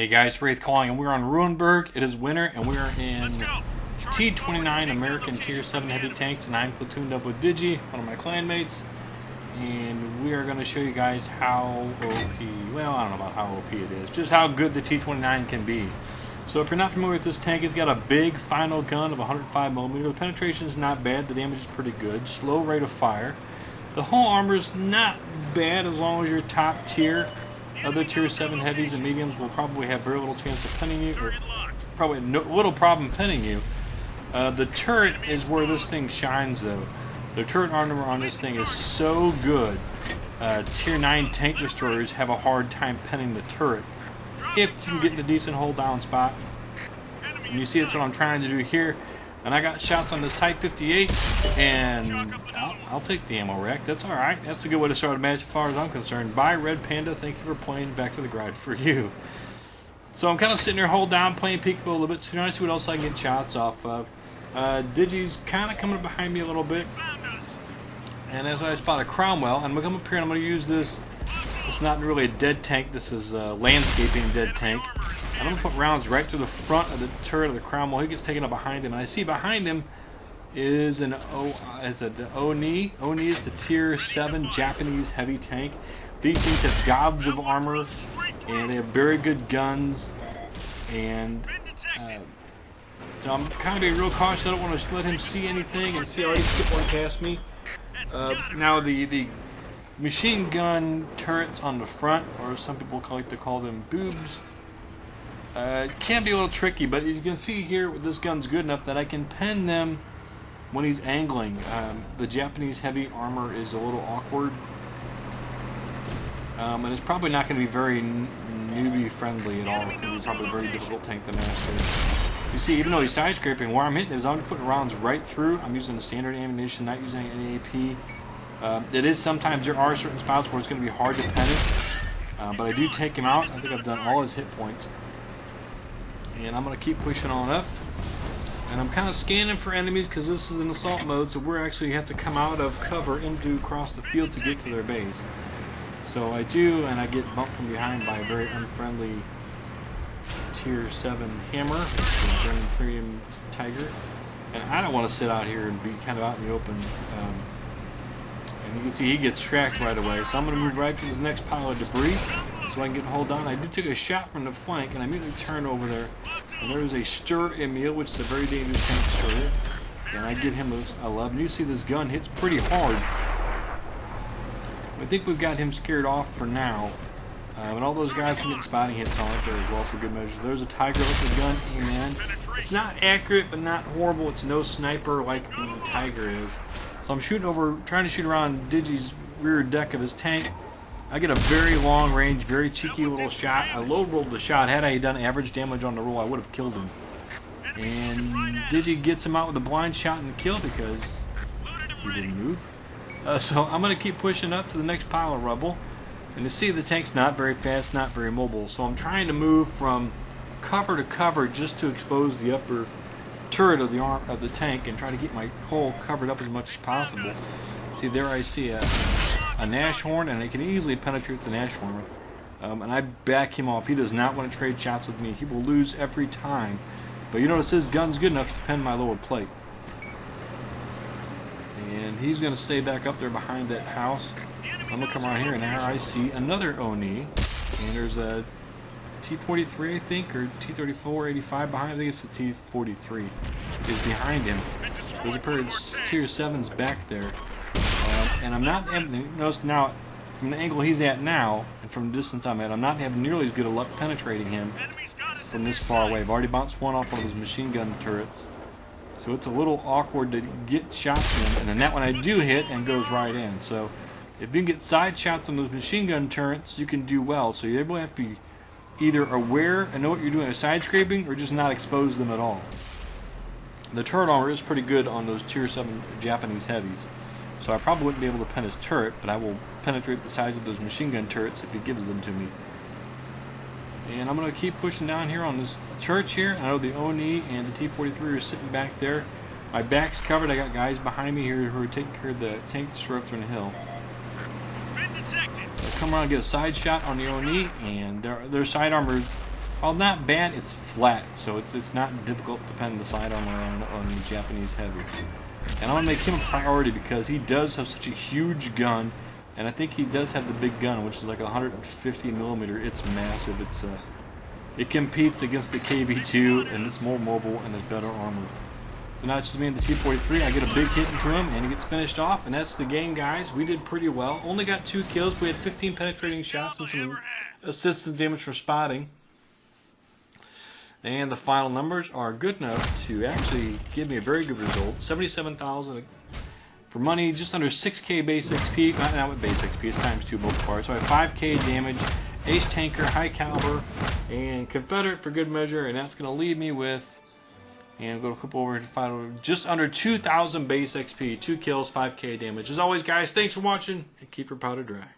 Hey guys, Wraith calling, and we're on Ruinberg. It is winter, and we are in T29 American Tier 7 heavy tanks, and I'm platooned up with Digi, one of my clanmates, and we are going to show you guys how OP, well, I don't know about how OP it is, just how good the T29 can be. So if you're not familiar with this tank, it's got a big final gun of 105mm. The penetration is not bad, the damage is pretty good, slow rate of fire. The whole armor is not bad as long as you're top tier. Other tier 7 heavies and mediums will probably have very little chance of pinning you, or probably no little problem pinning you. The turret is where this thing shines though. The turret armor on this thing is so good. Tier 9 tank destroyers have a hard time pinning the turret if you can get in a decent hold down spot. And you see that's what I'm trying to do here. And I got shots on this Type 58, and I'll take the ammo rack. That's alright. That's a good way to start a match as far as I'm concerned. Bye, Red Panda. Thank you for playing. Back to the garage for you. So I'm kind of sitting there, hold down, playing peekaboo a little bit, so trying to see what else I can get shots off of. Digi's kind of coming behind me a little bit. And as I spot a Cromwell, I'm going to come up here and I'm going to use this. It's not really a dead tank. This is a landscaping dead tank. I'm going to put rounds right through the front of the turret of the Cromwell. He gets taken up behind him, and I see behind him is the Oni. Oni is the tier 7 Japanese heavy tank. These things have gobs of armor, and they have very good guns. And so I'm kind of being real cautious. I don't want to let him see anything, and see I already skipped one past me. Now the machine gun turrets on the front, or some people like to call them boobs, can be a little tricky, but you can see here this gun's good enough that I can pen them when he's angling. The Japanese heavy armor is a little awkward, and it's probably not going to be very newbie friendly at all. It's going to be probably a very difficult tank to master. You see, even though he's side scraping, where I'm hitting is I'm putting rounds right through. I'm using the standard ammunition, not using any AP. It is sometimes there are certain spots where it's going to be hard to pen it, but I do take him out. I think I've done all his hit points. And I'm going to keep pushing on up. And I'm kind of scanning for enemies because this is an assault mode, so we're actually have to come out of cover into across the field to get to their base. So I do, and I get bumped from behind by a very unfriendly tier 7 hammer, which is German Premium Tiger. And I don't want to sit out here and be kind of out in the open. And you can see he gets tracked right away. So I'm going to move right to this next pile of debris so I can get hold on. I did take a shot from the flank, and I immediately turn over there. And there's a Stir Emil, which is a very dangerous tank destroyer. And I get him a 11. You see this gun hits pretty hard. I think we've got him scared off for now. And all those guys can get spotting hits on it there as well for good measure. There's a Tiger with the gun. Amen. It's not accurate, but not horrible. It's no sniper like the Tiger is. So I'm shooting over, trying to shoot around Digi's rear deck of his tank. I get a very long range, very cheeky little shot. I low rolled the shot. Had I done average damage on the roll, I would have killed him. And Digi gets him out with a blind shot and kill because he didn't move. So I'm going to keep pushing up to the next pile of rubble. And you see the tank's not very fast, not very mobile. So I'm trying to move from cover to cover just to expose the upper turret of the tank and try to get my hole covered up as much as possible. See there I see a Nashorn, and I can easily penetrate the Nashorn. And I back him off. He does not want to trade shots with me. He will lose every time. But you notice his gun's good enough to pen my lower plate. And he's going to stay back up there behind that house. I'm going to come around here, and now I see another Oni. And there's a T43, I think, or T34, 85 behind. I think it's the T43 is behind him. There's a pair of tier 7s back there. And I'm not having, notice now, from the angle he's at now, and from the distance I'm at, I'm not having nearly as good a luck penetrating him from this far away. I've already bounced one off one of those machine gun turrets. So it's a little awkward to get shots in, and then that one I do hit and goes right in. So if you can get side shots on those machine gun turrets, you can do well. So you really have to be either aware and know what you're doing with side scraping, or just not expose them at all. The turret armor is pretty good on those tier 7 Japanese heavies. So I probably wouldn't be able to pen his turret, but I will penetrate the sides of those machine gun turrets if he gives them to me. And I'm going to keep pushing down here on this church here. I know the Oni and the T43 are sitting back there. My back's covered. I got guys behind me here who are taking care of the tank destroyer up on the hill. So I come around and get a side shot on the Oni, and their side armor while not bad, it's flat, so it's not difficult to pen the side armor on the Japanese heavy. And I want to make him a priority because he does have such a huge gun, and I think he does have the big gun, which is like 150 millimeter. It's massive. It competes against the KV2, and it's more mobile and it's better armor. So now it's just me and the T43. I get a big hit into him, and he gets finished off, and that's the game, guys. We did pretty well. Only got 2 kills. We had 15 penetrating shots and some assistance damage for spotting. And the final numbers are good enough to actually give me a very good result. 77,000 for money, just under 6k base XP. Not with base XP, it's times 2 multiplier. So I have 5k damage, ace tanker, high caliber, and Confederate for good measure. And that's going to leave me with, and go to flip over to find just under 2,000 base XP, 2 kills, 5k damage. As always, guys, thanks for watching, and keep your powder dry.